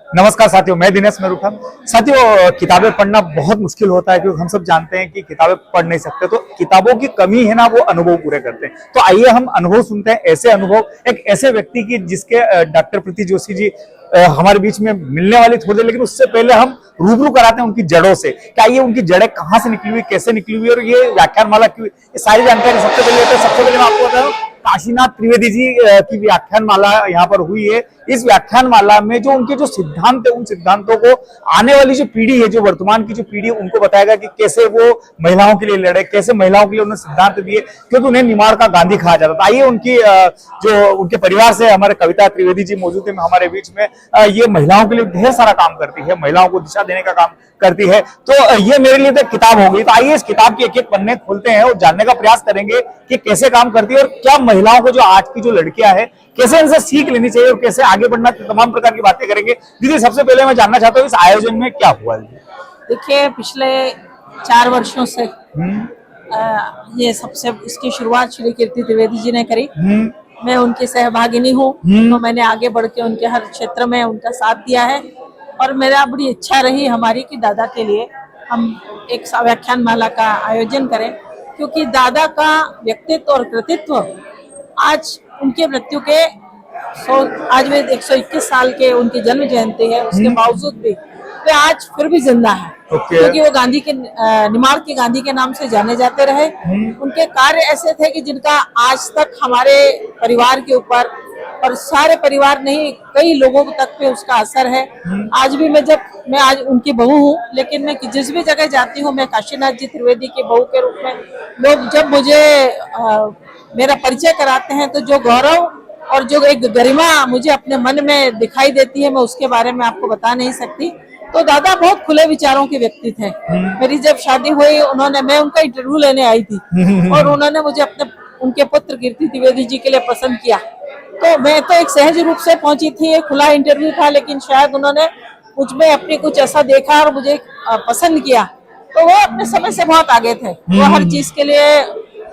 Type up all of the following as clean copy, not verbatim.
नमस्कार साथियों, मैं दिनेश मेरुठा। साथियों, किताबें पढ़ना बहुत मुश्किल होता है क्योंकि हम सब जानते हैं कि किताबें पढ़ नहीं सकते, तो किताबों की कमी है ना, वो अनुभव पूरे करते हैं। तो आइए हम अनुभव सुनते हैं, ऐसे अनुभव एक ऐसे व्यक्ति की जिसके डॉक्टर प्रीति जोशी जी हमारे बीच में मिलने वाली थोड़ी देर, लेकिन उससे पहले हम रूबरू कराते हैं उनकी जड़ों से। क्या ये उनकी जड़ें कहाँ से निकली हुई, कैसे निकली हुई और ये व्याख्यान माला क्यों, ये सारी जानकारी सबसे पहले मैं आपको बता दूं, काशीनाथ त्रिवेदी जी की व्याख्यान माला यहाँ पर हुई है। इस व्याख्यान माला में जो उनके जो सिद्धांत है, उन सिद्धांतों को आने वाली जो पीढ़ी है, जो वर्तमान की जो पीढ़ी है, उनको बताएगा कि कैसे वो महिलाओं के लिए लड़े, कैसे महिलाओं के लिए उन्होंने सिद्धांत दिए, क्योंकि उन्हें निमाड़ का गांधी कहा जाता था। आइए उनकी जो उनके परिवार से हमारे कविता त्रिवेदी जी मौजूद है हमारे बीच में। ये महिलाओं के लिए ढेर सारा काम करती है, महिलाओं को दिशा देने का काम करती है। तो ये मेरे लिए तो किताब हो गई। तो आइए इस किताब के एक एक पन्ने खोलते हैं और जानने का प्रयास करेंगे कि कैसे काम करती है और क्या महिलाओं को, जो आज की जो लड़कियां हैं, कैसे इनसे सीख लेनी चाहिए और कैसे आगे बढ़ना, तमाम प्रकार की बातें करेंगे। दीदी, सबसे पहले मैं जानना चाहता हूँ इस आयोजन में क्या हुआ? देखिए, पिछले 4 वर्षों से ये सबसे इसकी शुरुआत श्री कीर्ति त्रिवेदी जी ने करी। मैं उनकी सहभागिनी हूँ, तो मैंने आगे बढ़ के उनके हर क्षेत्र में उनका साथ दिया है और मेरा बड़ी इच्छा रही हमारी कि दादा के लिए हम एक व्याख्यान माला का आयोजन करें, क्योंकि दादा का व्यक्तित्व और कृतित्व आज उनके मृत्यु के आज वे 121 साल के उनकी जन्म जयंती है, उसके बावजूद भी वे आज फिर भी जिंदा है। क्योंकि वो गांधी के निमाड़ के गांधी के नाम से जाने जाते रहे। उनके कार्य ऐसे थे कि जिनका आज तक हमारे परिवार के ऊपर और सारे परिवार नहीं, कई लोगों तक पे उसका असर है। आज भी मैं आज उनकी बहू हूँ, लेकिन मैं जिस भी जगह जाती हूँ, मैं काशीनाथ जी त्रिवेदी की बहू के रूप में लोग जब मुझे मेरा परिचय कराते हैं, तो जो गौरव और जो एक गरिमा मुझे अपने मन में दिखाई देती है, मैं उसके बारे में आपको बता नहीं सकती। तो दादा बहुत खुले विचारों के व्यक्ति थे। मेरी जब शादी हुई, मैं उनका इंटरव्यू लेने आई थी और उन्होंने मुझे उनके पुत्र कीर्ति त्रिवेदी जी के लिए पसंद किया। तो मैं तो एक सहज रूप से पहुंची थी, एक खुला इंटरव्यू था, लेकिन शायद उन्होंने मुझ में अपने कुछ ऐसा देखा और मुझे पसंद किया। तो वो अपने समय से बहुत आगे थे, वो हर चीज के लिए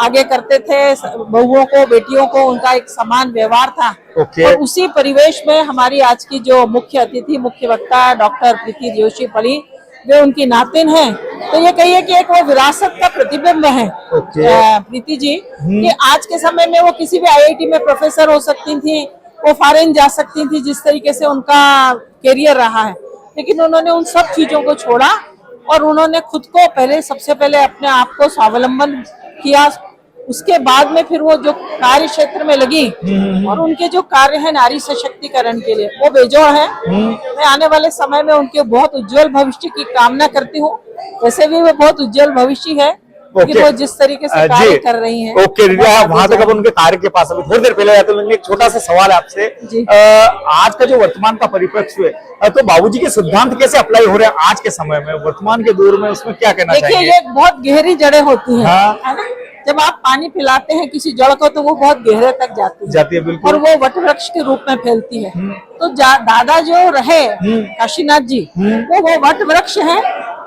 आगे करते थे। बहुओं को, बेटियों को उनका एक समान व्यवहार था। और उसी परिवेश में हमारी आज की जो मुख्य अतिथि, मुख्य वक्ता डॉक्टर प्रीति जोशी पड़ी, वे उनकी नातिन हैं। तो ये कहिए कि एक वो विरासत का प्रतिबिंब है प्रीति जी, कि आज के समय में वो किसी भी IIT में प्रोफेसर हो सकती थी, वो फॉरेन जा सकती थी, जिस तरीके से उनका करियर रहा है। लेकिन उन्होंने उन सब चीजों को छोड़ा और उन्होंने खुद को सबसे पहले अपने आप को स्वावलंबन किया। उसके बाद में फिर वो जो कार्य क्षेत्र में लगी और उनके जो कार्य है नारी सशक्तिकरण के लिए, वो बेजोड़ है। मैं आने वाले समय में उनके बहुत उज्जवल भविष्य की कामना करती हूँ। वैसे भी वो बहुत उज्जवल भविष्य है कि वो जिस तरीके से कार्य कर रही हैं। वहां तक अब उनके कार्य के पास अभी थोड़ी देर पहले आते हैं। एक छोटा सा सवाल है आपसे, आज का जो वर्तमान का परिप्रेक्ष्य है, तो बाबूजी के सिद्धांत कैसे अप्लाई हो रहे हैं आज के समय में, वर्तमान के दौर में, उसमें क्या कहना चाहिए? देखिए, ये बहुत गहरी जड़ें होती है ना। जब आप पानी पिलाते हैं किसी जड़ को, तो वो बहुत गहरे तक जाती है बिल्कुल, और वो वट वृक्ष के रूप में फैलती है। तो दादा जो रहे काशीनाथ जी, वो वट वृक्ष है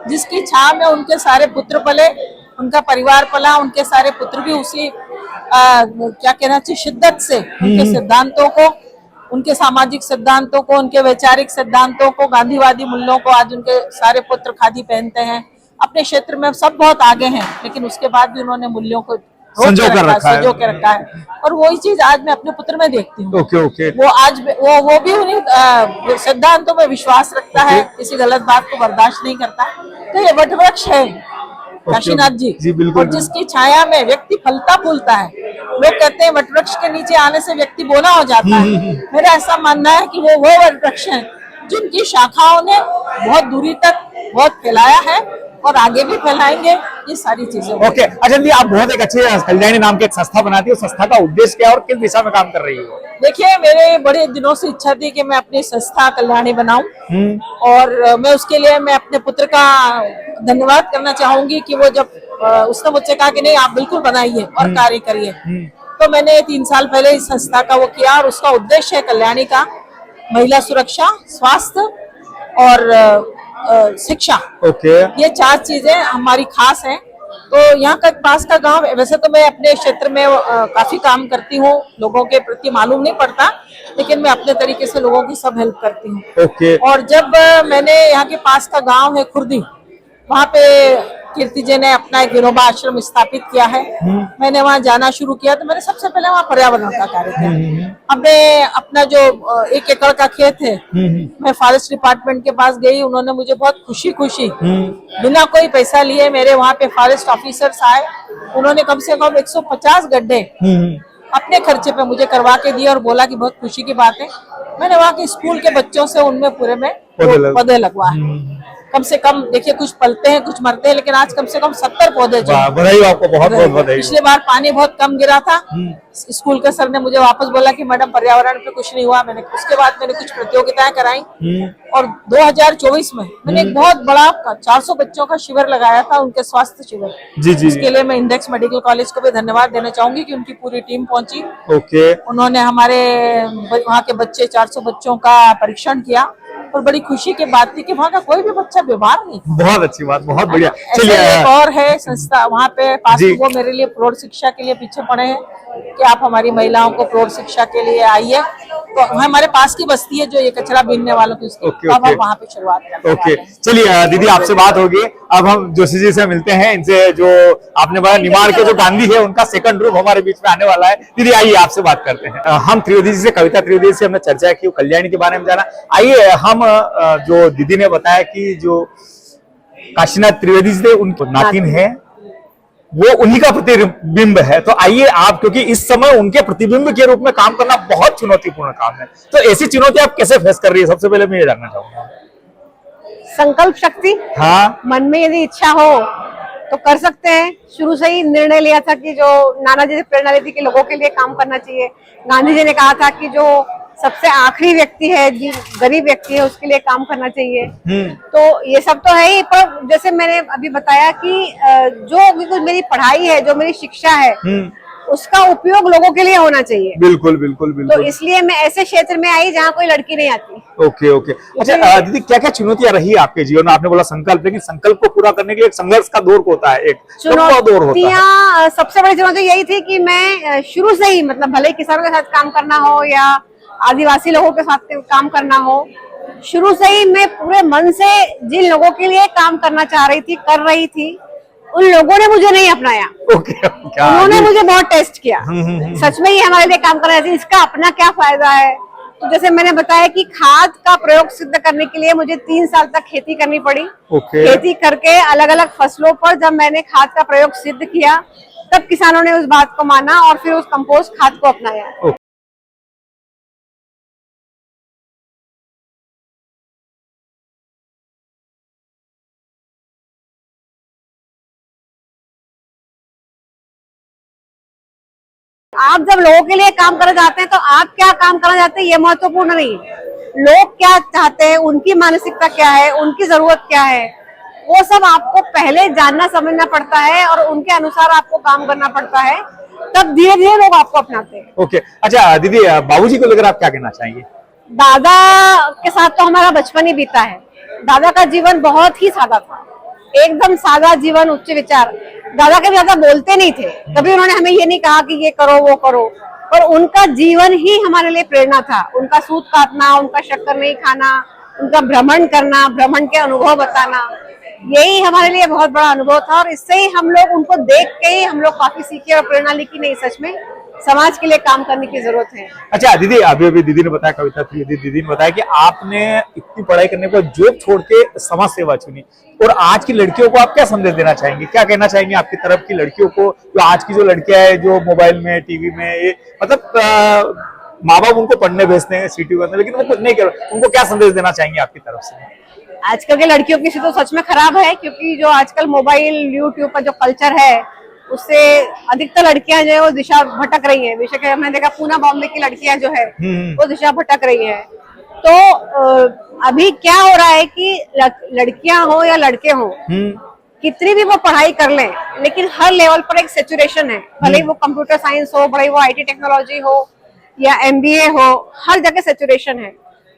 जिसकी छाया में उनके सारे पुत्र पले, उनका परिवार पला। उनके सारे पुत्र भी उसी क्या कहना चाहिए, शिद्दत से उनके सिद्धांतों को, उनके सामाजिक सिद्धांतों को, उनके वैचारिक सिद्धांतों को, गांधीवादी मूल्यों को, आज उनके सारे पुत्र खादी पहनते हैं। अपने क्षेत्र में सब बहुत आगे हैं, लेकिन उसके बाद भी उन्होंने मूल्यों को संजो के रखा है। और वही चीज आज मैं अपने पुत्र में देखती हूँ। वो आज वो भी उन्हीं सिद्धांतों में विश्वास रखता है, किसी गलत बात को बर्दाश्त नहीं करता। तो ये वट वृक्ष है काशीनाथ जी, और जिसकी छाया में व्यक्ति फलता फूलता है। लोग कहते हैं वट वृक्ष के नीचे आने से व्यक्ति बोना हो जाता है। मेरा ऐसा मानना है कि वो वट वृक्ष है जिनकी शाखाओं ने बहुत दूरी तक बहुत फैलाया है और आगे भी फैलाएंगे ये सारी चीजें। अच्छा दी, आप बहुत एक अच्छे कल्याणी नाम की एक संस्था बनाती है, संस्था का उद्देश्य क्या और किस दिशा में काम कर रही है? देखिए, मेरे बड़े दिनों से इच्छा थी कि मैं अपनी संस्था कल्याणी बनाऊं, और मैं उसके लिए मैं अपने पुत्र का धन्यवाद करना चाहूंगी कि वो जब उसने मुझसे कहा कि नहीं, आप बिल्कुल बनाइए और कार्य करिए, तो मैंने 3 साल पहले इस संस्था का वो किया। और उसका उद्देश्य है कल्याणी का महिला सुरक्षा, स्वास्थ्य और शिक्षा। ये 4 चीजें हमारी खास हैं। तो यहाँ का पास का गांव, वैसे तो मैं अपने क्षेत्र में काफी काम करती हूँ, लोगों के प्रति मालूम नहीं पड़ता, लेकिन मैं अपने तरीके से लोगों की सब हेल्प करती हूँ। ओके। और जब मैंने यहाँ के पास का गांव है खुर्दी, वहाँ पे कीर्ति जी ने अपना एक विनोबा आश्रम स्थापित किया है, मैंने वहाँ जाना शुरू किया तो मैंने सबसे पहले वहाँ पर्यावरण का कार्य किया। हमने अपना जो 1 एकड़ का खेत है, मैं फॉरेस्ट डिपार्टमेंट के पास गई, उन्होंने मुझे बहुत खुशी बिना कोई पैसा लिए, मेरे वहाँ पे फॉरेस्ट ऑफिसर्स आए, उन्होंने कम से कम 150 गड्ढे अपने खर्चे पे मुझे करवा के दिए और बोला कि बहुत खुशी की बात है। मैंने वहाँ के स्कूल के बच्चों से उनमें पूरे में पौधे लगवाए। कम से कम देखिए, कुछ पलते हैं कुछ मरते हैं, लेकिन आज कम से कम 70 पौधे जो बधाई आपको, बहुत बहुत बधाई। पिछले बार पानी बहुत कम गिरा था, स्कूल के सर ने मुझे वापस बोला कि मैडम पर्यावरण पे कुछ नहीं हुआ। मैंने उसके बाद मैंने कुछ प्रतियोगिताएं कराई और 2024 में मैंने एक बहुत बड़ा 400 बच्चों का शिविर लगाया था, उनके स्वास्थ्य शिविर। जी। इसके लिए मैं इंडेक्स मेडिकल कॉलेज को भी धन्यवाद देना चाहूंगी कि उनकी पूरी टीम पहुंची। ओके। उन्होंने हमारे वहाँ के बच्चे 400 बच्चों का परीक्षण किया और बड़ी खुशी की बात थी कि वहाँ का कोई भी बच्चा बीमार नहीं था। बहुत अच्छी बात, बहुत बढ़िया। चलिए, एक और है संस्था वहाँ पे पास, वो मेरे लिए प्रौढ़ शिक्षा के लिए पीछे पड़े हैं कि आप हमारी महिलाओं को प्रौढ़ शिक्षा के लिए आइए, तो हमारे पास की बस्ती है जो ये कचरा बीनने वालों की, उसकी अब हम वहाँ पे शुरुआत करते हैं। ओके, चलिए दीदी आपसे बात होगी। अब हम जोशी जी से मिलते हैं, इनसे जो आपने बताया निमाड़ के जो गांधी है उनका सेकंड रूप हमारे बीच में आने वाला है। दीदी आइए आपसे बात करते हैं। हम त्रिवेदी जी से, कविता त्रिवेदी से हमने चर्चा की, कल्याणी के बारे में जाना। आइए, हम जो दीदी ने बताया कि जो काशीनाथ त्रिवेदी जी थे उनको नातिन है, वो उन्हीं का प्रतिबिंब है। तो आइए आप, क्योंकि इस समय उनके प्रतिबिंब के रूप में काम करना बहुत चुनौतीपूर्ण काम है, तो ऐसी चुनौती आप कैसे फेस कर रही है? सबसे पहले मैं ये जानना चाहूंगा। संकल्प शक्ति, हाँ, मन में यदि इच्छा हो तो कर सकते हैं। शुरू से ही निर्णय लिया था कि जो नानाजी से प्रेरणा ली थी कि लोगों के लिए काम करना चाहिए। गांधी जी ने कहा था कि जो सबसे आखिरी व्यक्ति है, गरीब व्यक्ति है, उसके लिए काम करना चाहिए। तो ये सब तो है ही, पर जैसे मैंने अभी बताया कि जो मेरी पढ़ाई है, जो मेरी शिक्षा है, उसका उपयोग लोगों के लिए होना चाहिए। बिल्कुल बिल्कुल बिल्कुल। तो इसलिए मैं ऐसे क्षेत्र में आई जहाँ कोई लड़की नहीं आती। Okay okay. अच्छा दीदी, क्या क्या चुनौतियां रही आपके जीवन में? आपने बोला संकल्प, लेकिन संकल्प को पूरा करने के लिए एक संघर्ष का दौर होता है, एक दौर होता है। सबसे बड़ी चुनौती यही थी कि मैं शुरू से ही, मतलब भले ही किसानों के साथ काम करना हो या आदिवासी लोगों के साथ काम करना हो, शुरू से ही मैं पूरे मन से जिन लोगों के लिए काम करना चाह रही थी, कर रही थी, उन लोगों ने मुझे नहीं अपनाया। उन्होंने मुझे बहुत टेस्ट किया। सच में ही हमारे लिए काम कर रहे थे, इसका अपना क्या फायदा है? तो जैसे मैंने बताया कि खाद का प्रयोग सिद्ध करने के लिए मुझे 3 साल तक खेती करनी पड़ी। खेती करके अलग अलग फसलों पर जब मैंने खाद का प्रयोग सिद्ध किया, तब किसानों ने उस बात को माना और फिर उस कंपोस्ट खाद को अपनाया। आप जब लोगों के लिए काम करना चाहते हैं तो आप क्या काम करना चाहते हैं ये महत्वपूर्ण नहीं है, लोग क्या चाहते हैं, उनकी मानसिकता क्या है, उनकी जरूरत क्या है, वो सब आपको पहले जानना समझना पड़ता है और उनके अनुसार आपको काम करना पड़ता है, तब धीरे धीरे लोग आपको अपनाते हैं। ओके। अच्छा दीदी, बाबूजी को लेकर आप क्या कहना चाहेंगे? दादा के साथ तो हमारा बचपन ही बीता है। दादा का जीवन बहुत ही सादा था, एकदम सादा जीवन, उच्च विचार। दादा कभी ज्यादा बोलते नहीं थे, कभी उन्होंने हमें ये नहीं कहा कि ये करो वो करो, पर उनका जीवन ही हमारे लिए प्रेरणा था। उनका सूत काटना, उनका शक्कर नहीं खाना, उनका भ्रमण करना, भ्रमण के अनुभव बताना, यही हमारे लिए बहुत बड़ा अनुभव था। और इससे ही हम लोग, उनको देख के ही हम लोग काफी सीखे और प्रेरणा ली कि नहीं, सच में समाज के लिए काम करने की जरूरत है। अच्छा दीदी, अभी दीदी ने बताया, कविता दीदी ने बताया कि आपने इतनी पढ़ाई करने पर जॉब छोड़ के समाज सेवा चुनी, और आज की लड़कियों को आप क्या संदेश देना चाहेंगे? क्या कहना चाहेंगे आपकी तरफ की लड़कियों को, जो आज की जो लड़कियां हैं, जो मोबाइल में, टीवी में, ये मतलब माँ बाप उनको पढ़ने भेजते हैं, सिटी में, लेकिन वो कुछ नहीं कर, उनको क्या संदेश देना चाहेंगे आपकी तरफ से? आजकल के लड़कियों की स्थिति तो सच में खराब है, क्योंकि जो आजकल मोबाइल यूट्यूब का जो कल्चर है, उससे अधिकतर लड़कियां जो है वो दिशा भटक रही है। बेशक मैंने देखा पूना बॉम्बे की लड़कियां जो है वो दिशा भटक रही है। तो अभी क्या हो रहा है कि लड़कियां हो या लड़के हो, कितनी भी वो पढ़ाई कर लें, लेकिन हर लेवल पर एक सैचुरेशन है। भले ही वो कंप्यूटर साइंस हो, भले ही वो IT टेक्नोलॉजी हो या MBA हो, हर जगह सैचुरेशन है।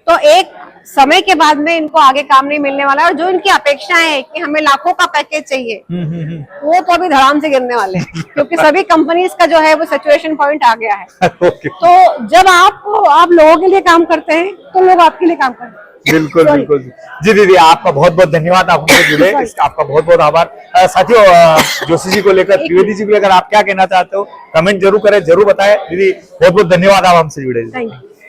तो एक समय के बाद में इनको आगे काम नहीं मिलने वाला है, और जो इनकी अपेक्षाएं है कि हमें लाखों का पैकेज चाहिए, वो तो अभी धड़ाम से गिरने वाले हैं, क्योंकि सभी कंपनीज का जो है वो सिचुएशन पॉइंट आ गया है। ओके, तो जब आप लोगों के लिए काम करते हैं तो लोग आपके लिए काम करते हैं। बिल्कुल बिल्कुल जी दीदी, आपका बहुत बहुत धन्यवाद, आप हमसे जुड़े, आपका बहुत बहुत आभार। साथियों, जोशी जी को लेकर, त्रिवेदी जी को लेकर आप क्या कहना चाहते हो, कमेंट जरूर करें, जरूर बताएं। दीदी बहुत बहुत धन्यवाद, आप हमसे जुड़े। Thank you.